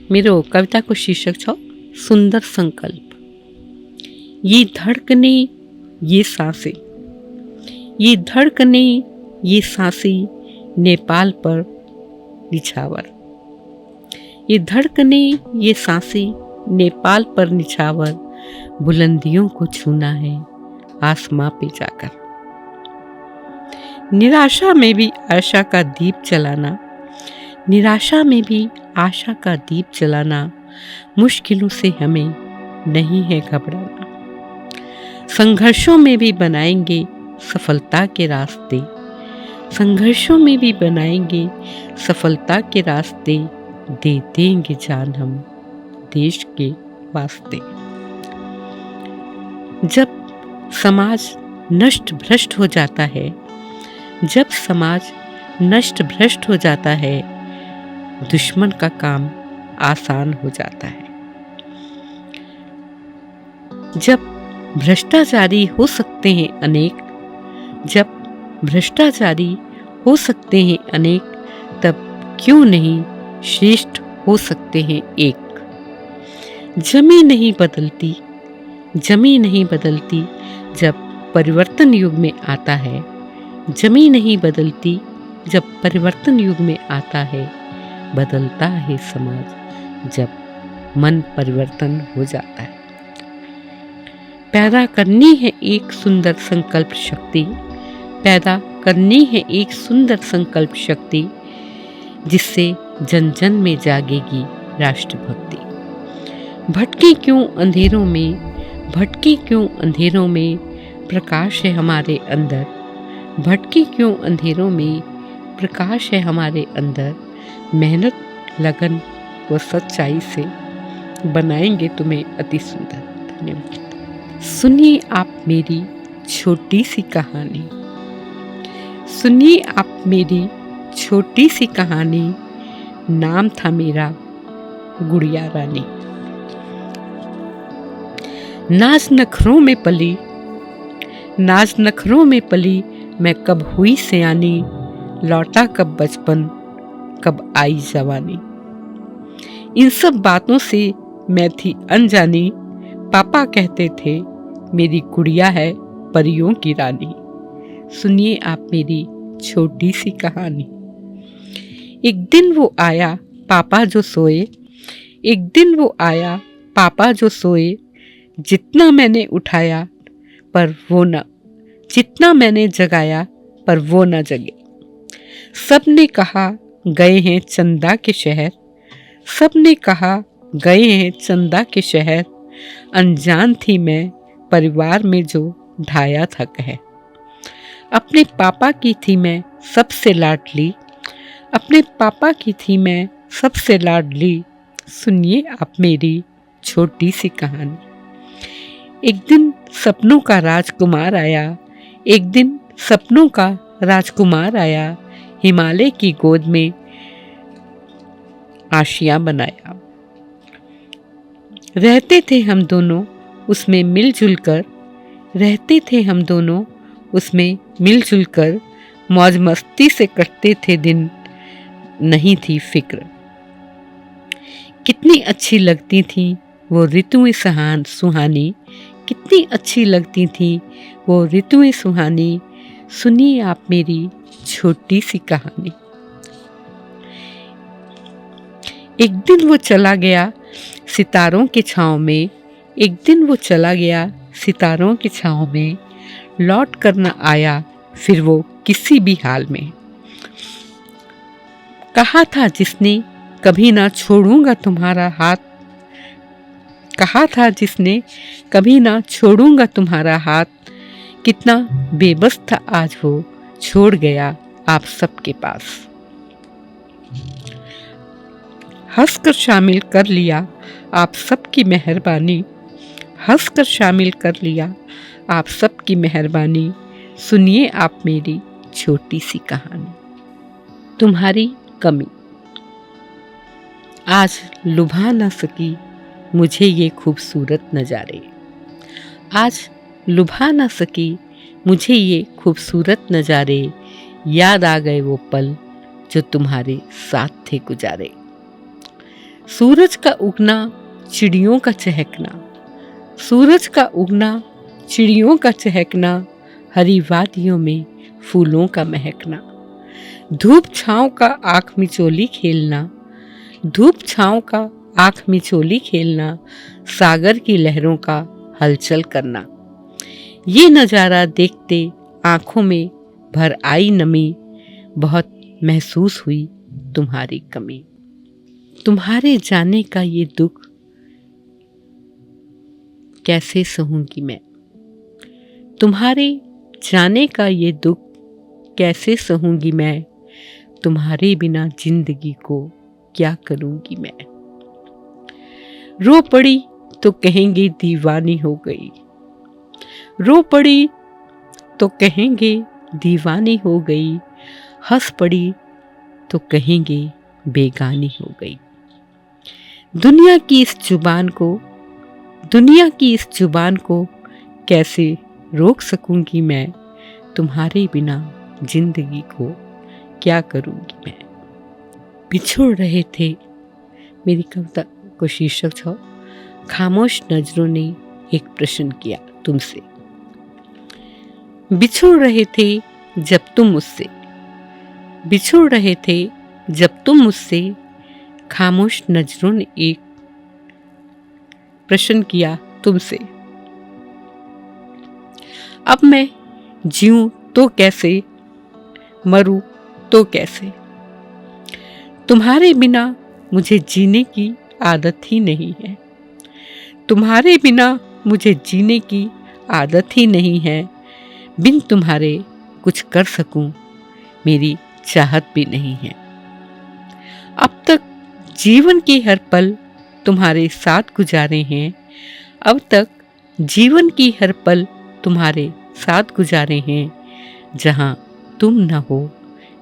मेरो कविताको शीर्षक छ सुन्दर संकल्प। ये धड़कने ये सांसें, ये धड़कने ये सांसें नेपाल पर निछावर। ये धड़कने ये सांसें नेपाल पर निछावर, बुलंदियों को छूना है आसमां पे जाकर। निराशा में भी आशा का दीप जलाना, निराशा में भी आशा का दीप जलाना, मुश्किलों से हमें नहीं है घबराना। संघर्षों में भी बनाएंगे सफलता के रास्ते, संघर्षों में भी बनाएंगे सफलता के रास्ते, दे देंगे जान हम देश के वास्ते। जब समाज नष्ट भ्रष्ट हो जाता है, जब समाज नष्ट भ्रष्ट हो जाता है, दुश्मन का काम आसान हो जाता है। जब भ्रष्टाचारी हो सकते हैं अनेक, जब भ्रष्टाचारी हो सकते हैं अनेक, तब क्यों नहीं श्रेष्ठ हो सकते हैं एक। जमी नहीं बदलती, जमी नहीं बदलती जब परिवर्तन युग में आता है, जमी नहीं बदलती जब परिवर्तन युग में आता है, बदलता है समाज जब मन परिवर्तन हो जाता है। पैदा करनी है एक सुंदर संकल्प शक्ति, पैदा करनी है एक सुंदर संकल्प शक्ति, जिससे जन जन में जागेगी राष्ट्रभक्ति। भटके क्यों अंधेरों में, भटके क्यों अंधेरों में, प्रकाश है हमारे अंदर। भटके क्यों अंधेरों में, प्रकाश है हमारे अंदर। मेहनत, लगन व सच्चाई से बनाएंगे तुम्हें अति सुंदर। धन्यवाद। सुनिए आप मेरी छोटी सी कहानी, सुनिए आप मेरी छोटी सी कहानी। नाम था मेरा गुड़िया रानी। नाज नखरों में पली, नाज नखरों में पली, मैं कब हुई सयानी, लौटा कब बचपन, कब आई जवानी। इन सब बातों से मैं थी अनजानी, पापा कहते थे मेरी गुड़िया है परियों की रानी। सुनिए आप मेरी छोटी सी कहानी। एक दिन वो आया पापा जो सोए, एक दिन वो आया पापा जो सोए, जितना मैंने उठाया पर वो न, जितना मैंने जगाया पर वो न जगे। सबने कहा गए हैं चंदा के शहर, सबने कहा गए हैं चंदा के शहर, अनजान थी मैं परिवार में जो ढाया था कहर। अपने पापा की थी मैं सबसे लाडली, अपने पापा की थी मैं सबसे लाडली। सुनिए आप मेरी छोटी सी कहानी। एक दिन सपनों का राजकुमार आया, एक दिन सपनों का राजकुमार आया, हिमालय की गोद में आशियां बनाया। रहते थे हम दोनों उसमें मिलजुल कर, रहते थे हम दोनों उसमें मिलजुल कर, मौज मस्ती से कटते थे दिन, नहीं थी फिक्र। कितनी अच्छी लगती थी वो ऋतुएं सुहानी, कितनी अच्छी लगती थी वो ऋतुएं सुहानी। सुनिए आप मेरी छोटी सी कहानी। एक दिन वो चला गया सितारों की छाँव में, एक दिन वो चला गया सितारों की छाँव में, लौट कर न आया फिर वो किसी भी हाल में। कहा था जिसने कभी ना छोड़ूंगा तुम्हारा हाथ, कहा था जिसने कभी ना छोड़ूंगा तुम्हारा हाथ, कितना बेबस था आज वो छोड़ गया आप सबके पास। हंसकर शामिल कर लिया आप सबकी मेहरबानी, हंसकर शामिल कर लिया आप सबकी मेहरबानी। सुनिए आप मेरी छोटी सी कहानी। तुम्हारी कमी आज लुभा न सकी मुझे ये खूबसूरत नज़ारे, आज लुभा न सकी मुझे ये खूबसूरत नज़ारे, याद आ गए वो पल जो तुम्हारे साथ थे गुजारे। सूरज का उगना, चिड़ियों का चहकना, सूरज का उगना, चिड़ियों का चहकना, हरी वादियों में फूलों का महकना, धूप छाँव का आँख मिचोली खेलना, धूप छाँव का आँख मिचोली खेलना, सागर की लहरों का हलचल करना। ये नज़ारा देखते आँखों में भर आई नमी, बहुत महसूस हुई तुम्हारी कमी। तुम्हारे जाने का ये दुख कैसे सहूंगी मैं, तुम्हारे जाने का ये दुख कैसे सहूंगी मैं, तुम्हारे बिना जिंदगी को क्या करूंगी मैं। रो पड़ी तो कहेंगे दीवानी हो गई, रो पड़ी तो कहेंगे दीवानी हो गई, हंस पड़ी तो कहेंगे बेगानी हो गई। दुनिया की इस जुबान को, दुनिया की इस जुबान को कैसे रोक सकूंगी मैं, तुम्हारे बिना जिंदगी को क्या करूंगी मैं। बिछुड़ रहे थे, मेरी कविता को शीर्षक छ खामोश नजरों ने एक प्रश्न किया तुमसे। बिछुड़ रहे थे जब तुम मुझसे, बिछुड़ रहे थे जब तुम मुझसे, खामोश नजरों ने एक प्रश्न किया तुमसे। अब मैं जीऊं तो कैसे, मरूं तो कैसे, तुम्हारे बिना मुझे जीने की आदत ही नहीं है, तुम्हारे बिना मुझे जीने की आदत ही नहीं है, बिन तुम्हारे कुछ कर सकूं मेरी चाहत भी नहीं है। अब तक जीवन के हर पल तुम्हारे साथ गुजारे हैं, अब तक जीवन की हर पल तुम्हारे साथ गुजारे हैं, जहां तुम न हो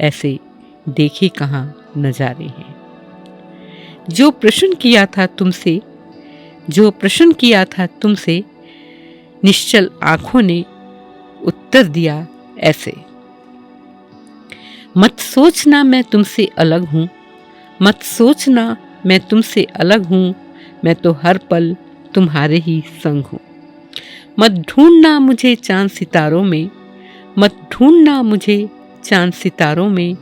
ऐसे देखे कहाँ नजारे हैं। जो प्रश्न किया था तुमसे, जो प्रश्न किया था तुमसे, निश्चल आंखों ने उत्तर दिया ऐसे। मत सोचना मैं तुमसे अलग हूँ, मत सोचना मैं तुमसे अलग हूँ, मैं तो हर पल तुम्हारे ही संग हूँ। मत ढूंढना मुझे चांद सितारों में, मत ढूंढना मुझे चांद सितारों में,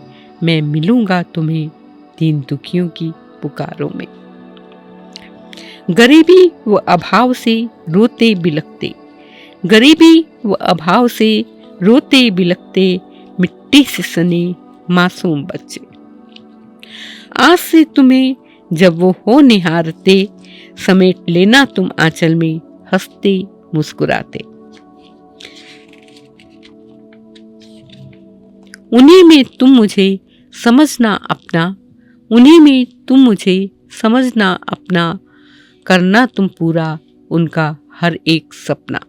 मैं मिलूंगा तुम्हें दीन दुखियों की पुकारों में। गरीबी व अभाव से रोते बिलखते, गरीबी व अभाव से रोते बिलखते, मिट्टी से सने मासूम बच्चे। आज से तुम्हें जब वो हो निहारते, समेट लेना तुम आंचल में हंसते मुस्कुराते। उन्हीं में तुम मुझे समझना अपना, उन्हीं में तुम मुझे समझना अपना, करना तुम पूरा उनका हर एक सपना।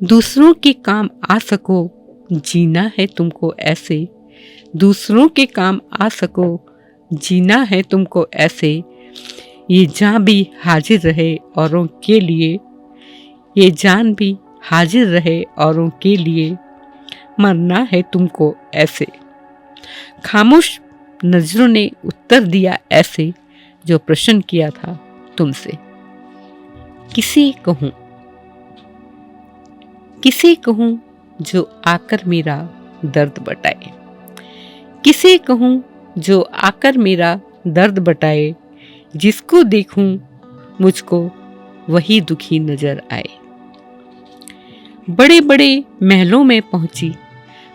दूसरों के काम आ सको, जीना है तुमको ऐसे, दूसरों के काम आ सको, जीना है तुमको ऐसे, ये जान भी हाजिर रहे औरों के लिए, ये जान भी हाजिर रहे औरों के लिए, मरना है तुमको ऐसे। खामोश नजरों ने उत्तर दिया ऐसे, जो प्रश्न किया था तुमसे। किसे कहूँ, किसे कहूँ जो आकर मेरा दर्द बटाए, किसे कहूँ जो आकर मेरा दर्द बटाए, जिसको देखूं मुझको वही दुखी नजर आए। बड़े बड़े महलों में पहुंची,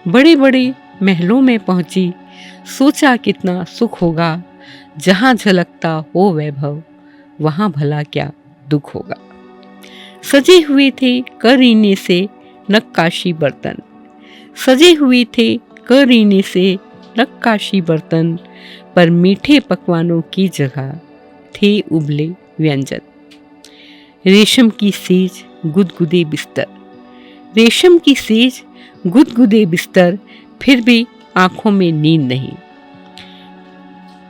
बड़े बड़े महलों में पहुंची, सोचा कितना सुख होगा, जहां झलकता हो वैभव वहां भला क्या दुख होगा। सजे हुए थे करीने से नक्काशी बर्तन, सजे हुए थे करीने से नक्काशी बर्तन, पर मीठे पकवानों की जगह थे उबले व्यंजन। रेशम की सेज गुदगुदे बिस्तर, रेशम की सेज गुदगुदे बिस्तर, फिर भी आंखों में नींद नहीं।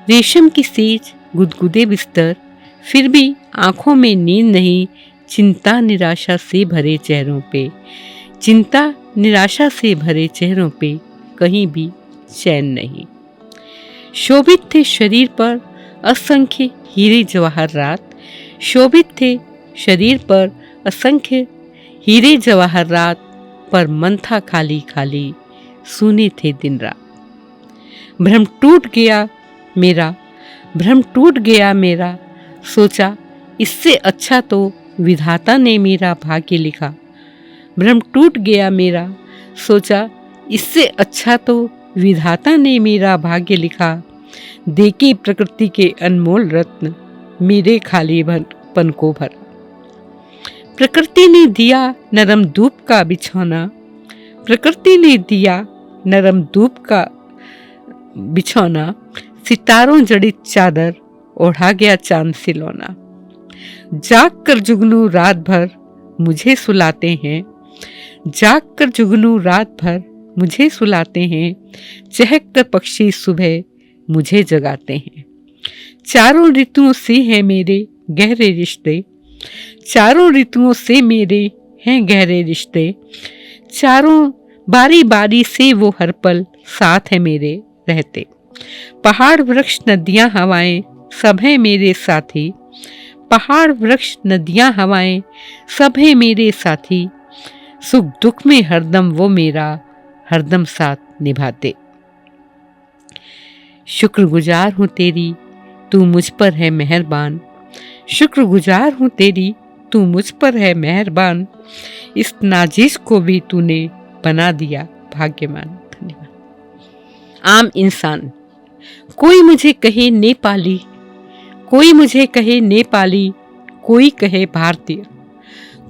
रेशम की सेज गुदगुदे बिस्तर, फिर भी आंखों में नींद नहीं। चिंता निराशा से भरे चेहरों पे, चिंता निराशा से भरे चेहरों पे कहीं भी चैन नहीं। शोभित थे शरीर पर असंख्य हीरे जवाहरात शोभित थे शरीर पर, असंख्य हीरे जवाहरात, पर मन था खाली खाली, सूने थे दिन रात। भ्रम टूट गया मेरा, भ्रम टूट गया मेरा, सोचा इससे अच्छा तो विधाता ने मेरा भाग्य लिखा। भ्रम टूट गया मेरा, सोचा इससे अच्छा तो विधाता ने मेरा भाग्य लिखा। देके प्रकृति के अनमोल रत्न मेरे खाली पन को भरा। प्रकृति ने दिया नरम धूप का बिछौना, प्रकृति ने दिया नरम धूप का बिछौना, सितारों जड़ित चादर ओढ़ा गया चांद सिलौना। जाग कर जुगनू रात भर मुझे सुलाते हैं, जाग कर जुगनू रात भर मुझे सुलाते हैं, चहक कर पक्षी सुबह मुझे जगाते हैं। चारों ऋतुओं से हैं मेरे गहरे रिश्ते, चारों ऋतुओं से मेरे हैं गहरे रिश्ते, चारों बारी बारी से वो हर पल साथ है मेरे रहते। पहाड़ वृक्ष नदियां हवाएं सब हैं मेरे साथी, पहाड़ वृक्ष नदियां हवाएं सब हैं मेरे साथी, सुख दुख में हरदम वो मेरा हरदम साथ निभाते। शुक्रगुजार हूँ तेरी तू मुझ पर है मेहरबान, शुक्रगुजार हूँ तेरी तू मुझ पर है मेहरबान, इस नाजिश को भी तूने बना दिया भाग्यवान। धन्यवाद। आम इंसान। कोई मुझे कहे नेपाली, कोई मुझे कहे नेपाली, कोई कहे भारतीय,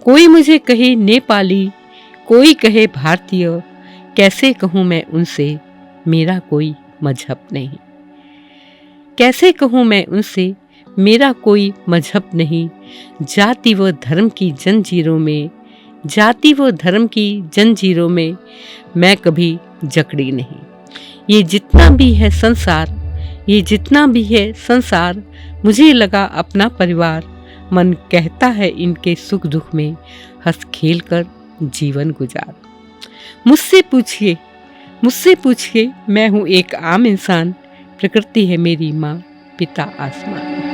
कोई मुझे कहे नेपाली, कोई कहे भारतीय, कैसे कहूँ मैं उनसे मेरा कोई मजहब नहीं, कैसे कहूँ मैं उनसे मेरा कोई मजहब नहीं। जाति व धर्म की जंजीरों में, जाति व धर्म की जंजीरों में मैं कभी जकड़ी नहीं। ये जितना भी है संसार, ये जितना भी है संसार, मुझे लगा अपना परिवार। मन कहता है इनके सुख दुख में हंस खेल कर जीवन गुजार। मुझसे पूछिए, मुझसे पूछिए, मैं हूँ एक आम इंसान, प्रकृति है मेरी माँ, पिता आसमान।